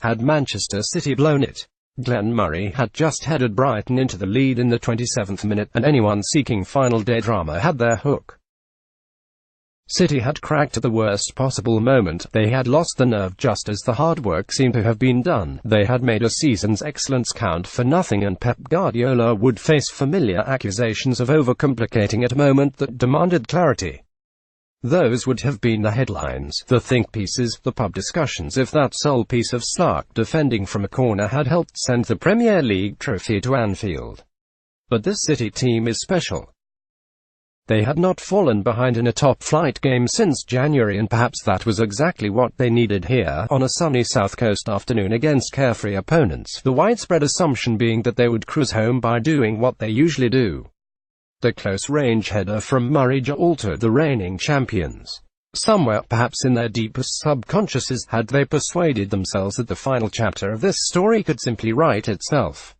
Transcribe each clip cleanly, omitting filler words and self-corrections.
Had Manchester City blown it? Glenn Murray had just headed Brighton into the lead in the 27th minute, and anyone seeking final day drama had their hook. City had cracked at the worst possible moment. They had lost the nerve just as the hard work seemed to have been done. They had made a season's excellence count for nothing, and Pep Guardiola would face familiar accusations of overcomplicating at a moment that demanded clarity. Those would have been the headlines, the think pieces, the pub discussions if that sole piece of Stark defending from a corner had helped send the Premier League trophy to Anfield. But this City team is special. They had not fallen behind in a top-flight game since January, and perhaps that was exactly what they needed here, on a sunny South Coast afternoon against carefree opponents, the widespread assumption being that they would cruise home by doing what they usually do. The close-range header from Murray altered the reigning champions. Somewhere, perhaps in their deepest subconsciouses, had they persuaded themselves that the final chapter of this story could simply write itself.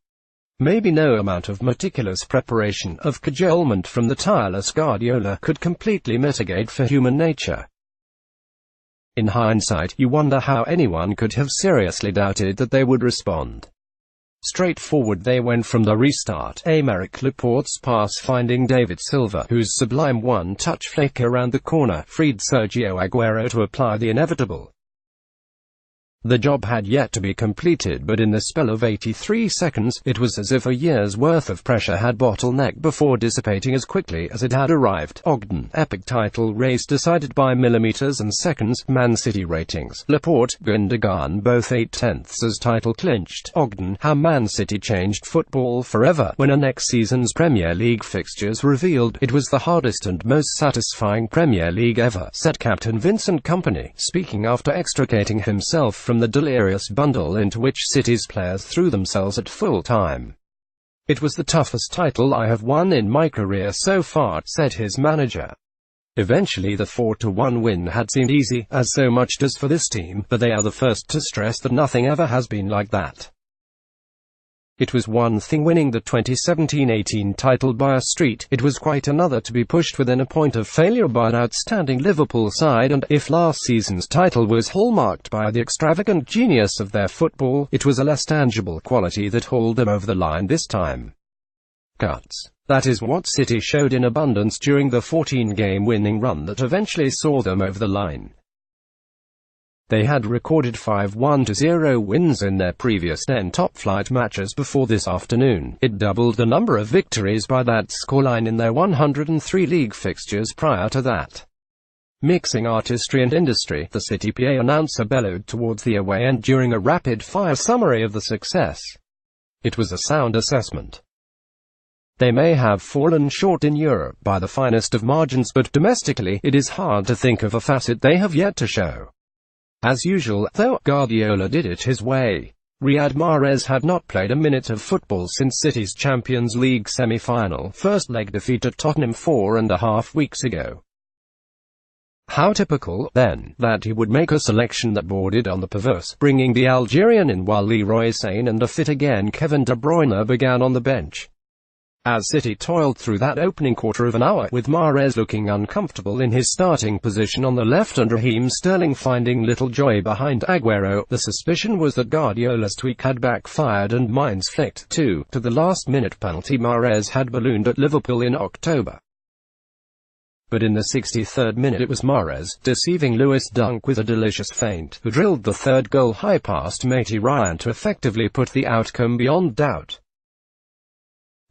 Maybe no amount of meticulous preparation, of cajolement from the tireless Guardiola, could completely mitigate for human nature. In hindsight, you wonder how anyone could have seriously doubted that they would respond. Straightforward they went from the restart, Aymeric Laporte's pass finding David Silva, whose sublime one-touch flick around the corner freed Sergio Aguero to apply the inevitable. The job had yet to be completed, but in the spell of 83 seconds, it was as if a year's worth of pressure had bottlenecked before dissipating as quickly as it had arrived. Ogden, epic title race decided by millimeters and seconds. Man City ratings, Laporte, Gundogan both 8/10 as title clinched. Ogden, how Man City changed football forever. When next season's Premier League fixtures revealed, it was the hardest and most satisfying Premier League ever, said Captain Vincent Kompany, speaking after extricating himself from the delirious bundle into which City's players threw themselves at full time. It was the toughest title I have won in my career so far, said his manager. Eventually the 4-1 win had seemed easy, as so much does for this team, but they are the first to stress that nothing ever has been like that. It was one thing winning the 2017-18 title by a street, it was quite another to be pushed within a point of failure by an outstanding Liverpool side, and if last season's title was hallmarked by the extravagant genius of their football, it was a less tangible quality that hauled them over the line this time. Guts. That is what City showed in abundance during the 14-game winning run that eventually saw them over the line. They had recorded 5-1-0 wins in their previous 10 top-flight matches before this afternoon. It doubled the number of victories by that scoreline in their 103 league fixtures prior to that. Mixing artistry and industry, the City PA announcer bellowed towards the away end during a rapid-fire summary of the success. It was a sound assessment. They may have fallen short in Europe by the finest of margins, but domestically, it is hard to think of a facet they have yet to show. As usual, though, Guardiola did it his way. Riyad Mahrez had not played a minute of football since City's Champions League semi-final first-leg defeat at Tottenham 4.5 weeks ago. How typical, then, that he would make a selection that bordered on the perverse, bringing the Algerian in while Leroy Sane and a fit-again Kevin De Bruyne began on the bench. As City toiled through that opening quarter of an hour, with Mahrez looking uncomfortable in his starting position on the left and Raheem Sterling finding little joy behind Aguero, the suspicion was that Guardiola's tweak had backfired and minds flicked, too, to the last-minute penalty Mahrez had ballooned at Liverpool in October. But in the 63rd minute it was Mahrez, deceiving Lewis Dunk with a delicious feint, who drilled the third goal high past Matty Ryan to effectively put the outcome beyond doubt.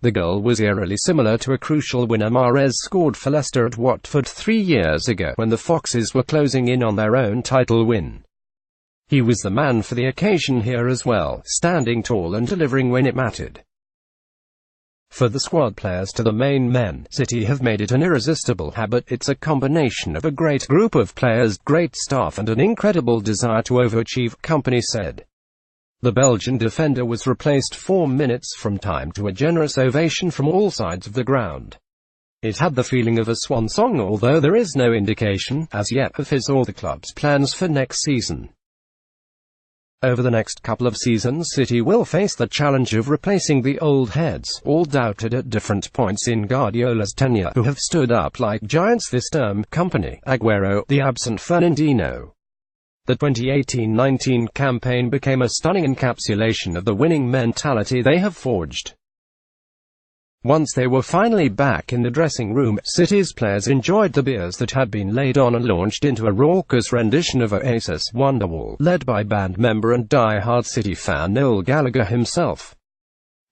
The goal was eerily similar to a crucial winner Mahrez scored for Leicester at Watford 3 years ago, when the Foxes were closing in on their own title win. He was the man for the occasion here as well, standing tall and delivering when it mattered. For the squad players to the main men, City have made it an irresistible habit. It's a combination of a great group of players, great staff and an incredible desire to overachieve, Kompany said. The Belgian defender was replaced 4 minutes from time to a generous ovation from all sides of the ground. It had the feeling of a swan song, although there is no indication, as yet, of his or the club's plans for next season. Over the next couple of seasons, City will face the challenge of replacing the old heads, all doubted at different points in Guardiola's tenure, who have stood up like giants this term: Kompany, Aguero, the absent Fernandinho. The 2018-19 campaign became a stunning encapsulation of the winning mentality they have forged. Once they were finally back in the dressing room, City's players enjoyed the beers that had been laid on and launched into a raucous rendition of Oasis' Wonderwall, led by band member and die-hard City fan Noel Gallagher himself.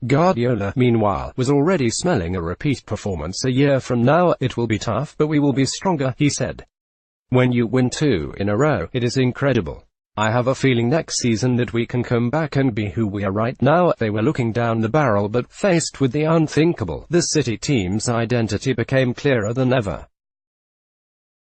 Guardiola, meanwhile, was already smelling a repeat performance a year from now. "It will be tough, but we will be stronger," he said. "When you win 2 in a row, it is incredible. I have a feeling next season that we can come back and be who we are right now." They were looking down the barrel, but faced with the unthinkable, the City team's identity became clearer than ever.